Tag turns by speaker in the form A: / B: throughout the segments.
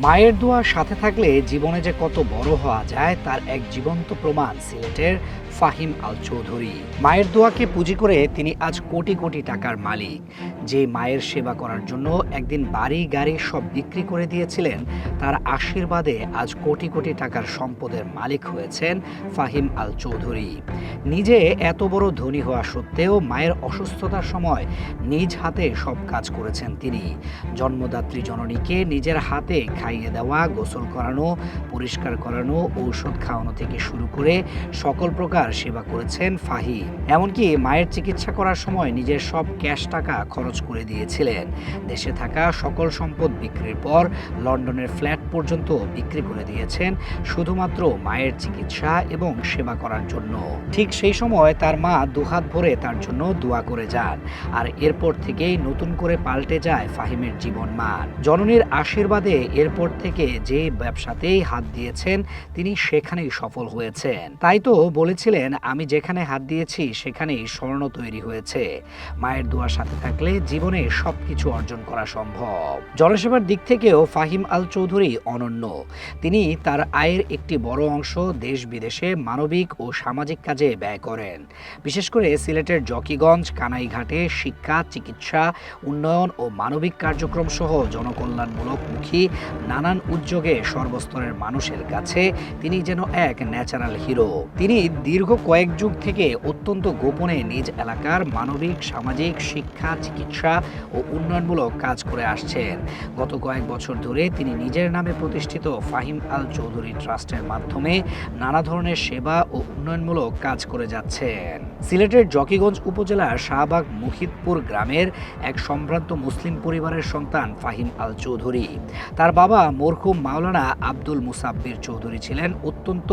A: মায়ের দোয়া সাথে থাকলে জীবনে যে কত বড় হওয়া যায় তার এক জীবন্ত প্রমাণ সিলেটের ফাহিম আল চৌধুরী। মায়ের দোয়াকে পুঁজি করে তিনি আজ কোটি কোটি টাকার মালিক। যে মায়ের সেবা করার জন্য একদিন বাড়ি গাড়ি সব বিক্রি করে দিয়েছিলেন, তার আশীর্বাদে আজ কোটি কোটি টাকার সম্পদের মালিক হয়েছেন ফাহিম আল চৌধুরী। নিজে এত বড় ধনী হওয়া সত্ত্বেও মায়ের অসুস্থতার সময় নিজ হাতে সব কাজ করেছেন তিনি। জন্মদাত্রী জননীকে নিজের হাতে খাইয়ে দেওয়া, গোসল করানো, পরিষ্কার করানো, ঔষধ খাওয়ানো থেকে শুরু করে সকল প্রকার সেবা করেছেন ফাহিম। এমনকি মায়ের চিকিৎসা করার সময় নিজের সব ক্যাশ টাকা খরচ করে দিয়েছিলেন। দেশে থাকা সকল সম্পদ বিক্রির পর লন্ডনের ফ্ল্যাট পর্যন্ত বিক্রি করে দিয়েছেন শুধুমাত্র মায়ের চিকিৎসা এবং সেবা করার জন্য। ঠিক সেই সময় তার মা দুহাত ভরে তার জন্য দোয়া করে যান, আর এরপর থেকেই নতুন করে পাল্টে যায় ফাহিমের জীবনমান। জননীর আশীর্বাদে এরপর থেকে যে ব্যবসাতেই হাত দিয়েছেন তিনি সেখানেই সফল হয়েছেন। তাই তো বলেছিলেন, আমি যেখানে হাত দিয়েছি সেখানেই স্বর্ণ তৈরি হয়েছে। মায়ের দোয়ার সাথে থাকলে জীবনে সবকিছু অর্জন করা সম্ভব। জনসেবার দিক থেকেও ফাহিম আল চৌধুরী অনন্য। তিনি তার আয়ের একটি বড় অংশ দেশ বিদেশে মানবিক ও সামাজিক কাজে ব্যয় করেন। বিশেষ করে সিলেটের জকিগঞ্জ, কানাইঘাটে শিক্ষা, চিকিৎসা, উন্নয়ন ও মানবিক কার্যক্রম সহ জনকল্যাণমূলক মুখী নানান উদ্যোগে সর্বস্তরের মানুষের কাছে তিনি যেন এক ন্যাচারাল হিরো। তিনি দীর্ঘ কয়েক যুগ থেকে অত্যন্ত গোপনে নিজ এলাকার মানবিক, সামাজিক, শিক্ষা, চিকিৎসা ও উন্নয়নমূলক কাজ করে আসছেন। গত কয়েক বছর ধরে তিনি নিজের নামে প্রতিষ্ঠিত ফাহিম আল চৌধুরী ট্রাস্টের মাধ্যমে নানা ধরনের সেবা ও উন্নয়নমূলক কাজ করে যাচ্ছেন। সিলেটের জকিগঞ্জ উপজেলার শাহবাগ মুহিতপুর গ্রামের এক সম্ভ্রান্ত মুসলিম পরিবারের সন্তান ফাহিম আল চৌধুরী। তার বাবা মরহুম মাওলানা আব্দুল মুসাব্বির চৌধুরী ছিলেন অত্যন্ত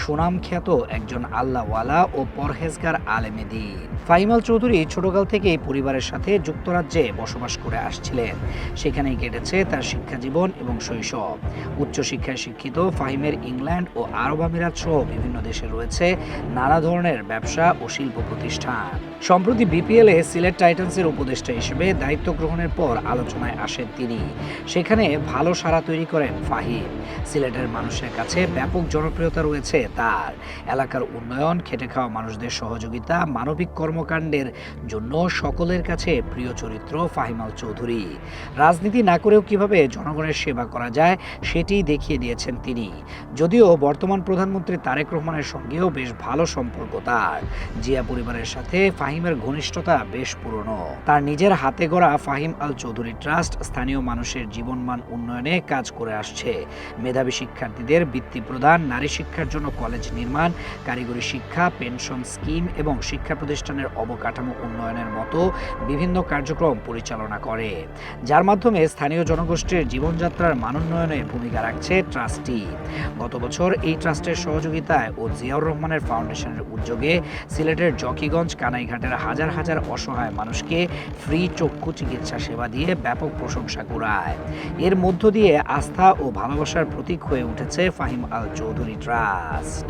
A: সুনামখ্যাত একজন আল্লাহওয়ালা ও পরহেজগার আলেমে দ্বীন। ফাহিম আল চৌধুরী ছোটকাল থেকেই পরিবারের সাথে যুক্তরাজ্যে বসবাস করে আসছিলেন। সেখানেই কেটেছে তার শিক্ষা জীবন এবং শৈশব। উচ্চশিক্ষায় শিক্ষিত ফাহিমের ইংল্যান্ড ও আরব আমিরাত সহ বিভিন্ন দেশে রয়েছে নানা ধরনের ব্যবসা ও শিল্প প্রতিষ্ঠান। সম্প্রতি বিপিএল এ সিলেট টাইটান্সের উপদেষ্টা হিসেবে দায়িত্ব গ্রহণের পর আলোচনায় আসেন তিনি। সেখানে ভালো সাড়া তৈরি করেন ফাহিম। সিলেটের মানুষের কাছে ব্যাপক জনপ্রিয়তা রয়েছে তার। এলাকার উন্নয়ন, খেটে খাওয়া মানুষদের সহযোগিতা, মানবিক কর্মকাণ্ডের জন্য সকলের কাছে প্রিয় চরিত্র ফাহিম আল চৌধুরী। রাজনীতি না করেও কিভাবে জনগণের সেবা করা যায় সেটি দেখিয়ে দিয়েছেন তিনি। যদিও বর্তমান প্রধানমন্ত্রী তারেক রহমানের সঙ্গেও বেশ ভালো সম্পর্ক তার। জিয়া পরিবারের সাথে ফাহিমের ঘনিষ্ঠতা বেশ পুরনো। তার নিজের হাতে গড়া ফাহিম আল চৌধুরী ট্রাস্ট স্থানীয় মানুষের জীবনমান উন্নয়নে কাজ করে আসছে। মেধাবী শিক্ষার্থীদের বৃত্তি প্রদান, নারী শিক্ষার জন্য কলেজ নির্মাণ, কারিগরি শিক্ষা, পেনশন স্কিম এবং শিক্ষা প্রতিষ্ঠানের অবকাঠামো উন্নয়নের মতো বিভিন্ন কার্যক্রম পরিচালনা করে, যার মাধ্যমে স্থানীয় জনগোষ্ঠীর জীবনযাত্রার মানোন্নয়নে ভূমিকা রাখছে ট্রাস্টটি। গত বছর এই ট্রাস্টের সহযোগিতায় ও জিয়াউর রহমানের ফাউন্ডেশনের উদ্যোগে সিলেটের জকিগঞ্জ, কানাইঘাটের হাজার হাজার অসহায় মানুষকে ফ্রি চক্ষু চিকিৎসা সেবা দিয়ে ব্যাপক প্রশংসা কুড়ায়। এর মধ্য দিয়ে আস্থা ও ভালোবাসার প্রতীক হয়ে উঠেছে ফাহিম আল চৌধুরী ট্রাস্ট।